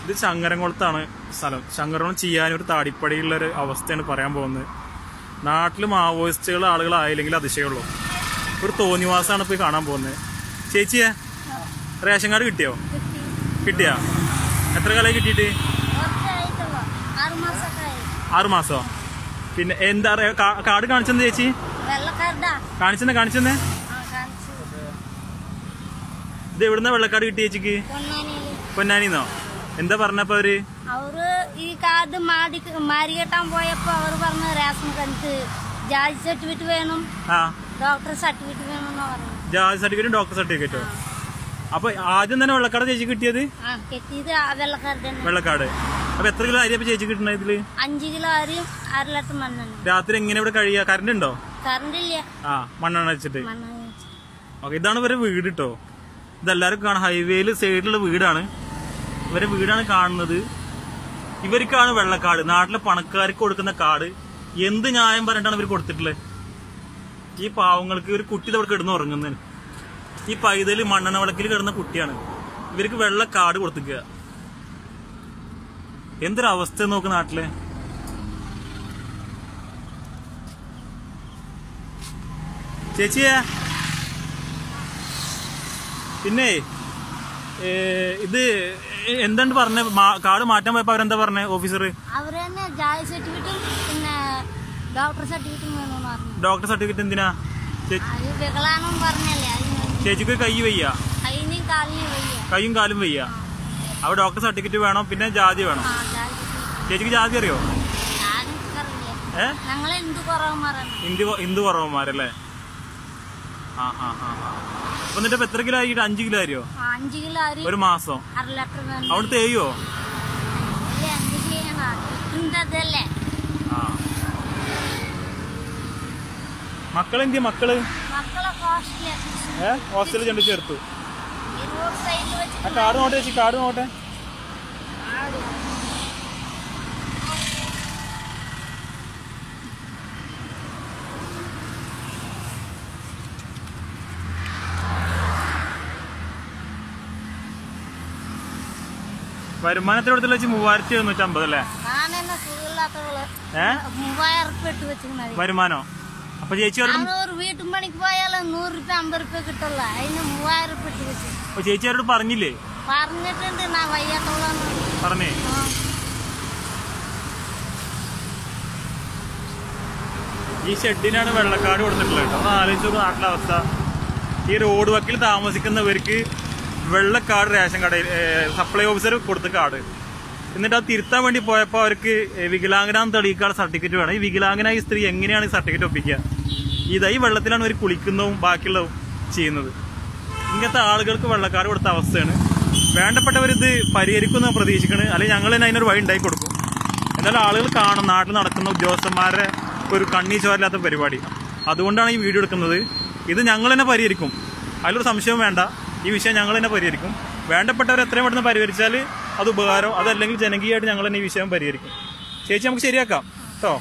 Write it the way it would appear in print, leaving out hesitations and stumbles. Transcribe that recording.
ഇത് ചങ്ങരംകുളത്താണ് സ്ഥലം. ചങ്ങരംകുളം ചെയ്യാനൊരു താടിപ്പടിയുള്ളൊരു അവസ്ഥയാണ് പറയാൻ പോകുന്നത്. നാട്ടിൽ മാവോയിസ്റ്റുകൾ ആളുകളായില്ലെങ്കിൽ അതിശയമുള്ളൂ. ഒരു തോന്നിവാസമാണ് പോയി കാണാൻ പോകുന്നത്. ചേച്ചിയെ റേഷൻ കാർഡ് കിട്ടിയോ? കിട്ടിയാ? എത്ര കാലമായി കിട്ടിയിട്ട്? 6 മാസോ? പിന്നെ എന്താ കാർഡ് കാണിച്ചെന്ന് ചേച്ചി? കാണിച്ചെന്നേ ഇത് എവിടുന്ന വെള്ളക്കാർഡ് കിട്ടി ചേച്ചിക്ക്? പൊന്നാനിന്നോ? എന്താ പറഞ്ഞപ്പോ അവര് ഈ കാർഡ് മാറികെട്ടാൻ പോയപ്പോ അവർ പറഞ്ഞ റേഷൻ കാർഡ് ജാതി സർട്ടിഫിക്കറ്റ് വേണം, ഡോക്ടർ സർട്ടിഫിക്കറ്റ് വേണമെന്നാ പറഞ്ഞു. ജാതി സർട്ടിഫിക്കറ്റും ഡോക്ടർ സർട്ടിഫിക്കറ്റോ? അപ്പൊ ആദ്യം തന്നെ വെള്ളക്കാർഡ് ചേച്ചി കിട്ടിയത്? വെള്ളക്കാർഡ്. അപ്പൊ എത്ര കിലോ അരി ചേച്ചി കിട്ടണ ഇതില്? 5 കിലോ അരിയും 1/2 ലിറ്റർ മണ്ണെണ്ണ. രാത്രി എങ്ങനെ ഇവിടെ കഴിയാ? കറണ്ട് ഉണ്ടോ? കറണ്ട് ഇല്ല. മണ്ണെണ്ണ വെച്ചിട്ട്. ഓക്കെ, ഇതാണ് ഇവരെ വീട് കേട്ടോ. ഇതെല്ലാരും കാണാം, ഹൈവേയില് സൈഡിലുള്ള വീടാണ്. ഇവരെ വീടാണ് കാണുന്നത്. ഇവർക്കാണ് വെള്ളക്കാർഡ്. നാട്ടിലെ പണക്കാർക്ക് കൊടുക്കുന്ന കാർഡ്. എന്ത് ന്യായം പറഞ്ഞിട്ടാണ് ഇവർ കൊടുത്തിട്ടുള്ളത്? ഈ പാവങ്ങൾക്ക് ഒരു കുട്ടി ഇവിടെ കിടന്ന് ഉറങ്ങുന്നതിന്. ഈ പൈതല് മണ്ണെണ്ണ വിളക്കിൽ കിടന്ന കുട്ടിയാണ്. ഇവർക്ക് വെള്ള കാർഡ് കൊടുത്തിക്കുക. എന്തൊരവസ്ഥ നോക്ക് നാട്ടിലെ. ചേച്ചിയെ പിന്നെ ഇത് എന്താണ് പറഞ്ഞ? കാർഡ് മാറ്റാൻ പോയപ്പോ അവരെന്താ പറഞ്ഞ? ഓഫീസർ ഡോക്ടർ സർട്ടിഫിക്കറ്റ് എന്തിനാ? ചേച്ചിക്ക് കൈ വയ്യ, കൈയും കാലും വയ്യ. അപ്പൊ ഡോക്ടർ സർട്ടിഫിക്കറ്റ് വേണം, പിന്നെ ജാതി വേണം. ചേച്ചിക്ക് ജാതി അറിയോ? ഹിന്ദു കുറവന്മാരല്ലേ? അപ്പൊ എന്നിട്ട് എത്ര കിലോ ആയിട്ട്? 5 കിലോ അറിയോ? 5 കിലോ ഒരു മാസം. അവിടെ തേയോ? മക്കളെന്തിയ? മക്കള് ഹോസ്റ്റലിൽ ചെണ്ട് ചേർത്തു. കാർഡ് നോട്ടെ ചേച്ചി, കാർഡ് നോട്ടെ. വരുമാനത്തിന് കൊടുത്തില്ല വെച്ച് 3750 അല്ലേ വരുമാനോ? അപ്പൊ ചേച്ചി വീട്ടും പണിക്ക് പോയാലും 100 രൂപ 50 രൂപ കിട്ടുള്ള. അതിന് 3000 രൂപ വെച്ച്. അപ്പൊ ചേച്ചി അവരോട് പറഞ്ഞില്ലേ? പറഞ്ഞിട്ടുണ്ട്, ഞാൻ വയ്യാത്തോളം പറഞ്ഞേ. ഈ ഷെഡിനാണ് വെള്ളക്കാർഡ് കൊടുത്തിട്ടുള്ളത് കേട്ടോ. ഒന്ന് ആലോചിച്ചു നാട്ടിലെ അവസ്ഥ. ഈ റോഡ് വക്കിൽ താമസിക്കുന്നവർക്ക് വെള്ളക്കാർഡ് റേഷൻ കടയിൽ സപ്ലൈ ഓഫീസർ കൊടുത്ത കാർഡ്. എന്നിട്ട് അത് തിരുത്താൻ വേണ്ടി പോയപ്പോൾ അവർക്ക് വികലാംഗനാന്ന് തെളിയിക്കാനുള്ള സർട്ടിഫിക്കറ്റ് വേണം. ഈ വികലാംഗനായ സ്ത്രീ എങ്ങനെയാണ് ഈ സർട്ടിഫിക്കറ്റ് ഒപ്പിക്കുക? ഈ വെള്ളത്തിലാണ് അവർ കുളിക്കുന്നതും ബാക്കിയുള്ളതും ചെയ്യുന്നത്. ഇങ്ങനത്തെ ആളുകൾക്ക് വെള്ളക്കാർഡ് കൊടുത്ത അവസ്ഥയാണ്. വേണ്ടപ്പെട്ടവരിത് പരിഹരിക്കുമെന്ന് പ്രതീക്ഷിക്കണം. അല്ലെങ്കിൽ ഞങ്ങൾ തന്നെ അതിനൊരു വഴി ഉണ്ടാക്കി കൊടുക്കും. എന്നാലും ആളുകൾ കാണും നാട്ടിൽ നടക്കുന്ന ഉദ്യോഗസ്ഥന്മാരുടെ ഒരു കണ്ണീ ചോരില്ലാത്ത പരിപാടി. അതുകൊണ്ടാണ് ഈ വീഡിയോ എടുക്കുന്നത്. ഇത് ഞങ്ങൾ തന്നെ പരിഹരിക്കും, അതിലൊരു സംശയവും വേണ്ട. ഈ വിഷയം ഞങ്ങൾ തന്നെ പരിഹരിക്കും. വേണ്ടപ്പെട്ടവർ എത്രയും പെട്ടെന്ന് പരിഹരിച്ചാൽ അത് ഉപകാരം. അതല്ലെങ്കിൽ ജനകീയമായിട്ട് ഞങ്ങൾ തന്നെ ഈ വിഷയം പരിഹരിക്കും. ചേച്ചി നമുക്ക് ശരിയാക്കാം കേട്ടോ.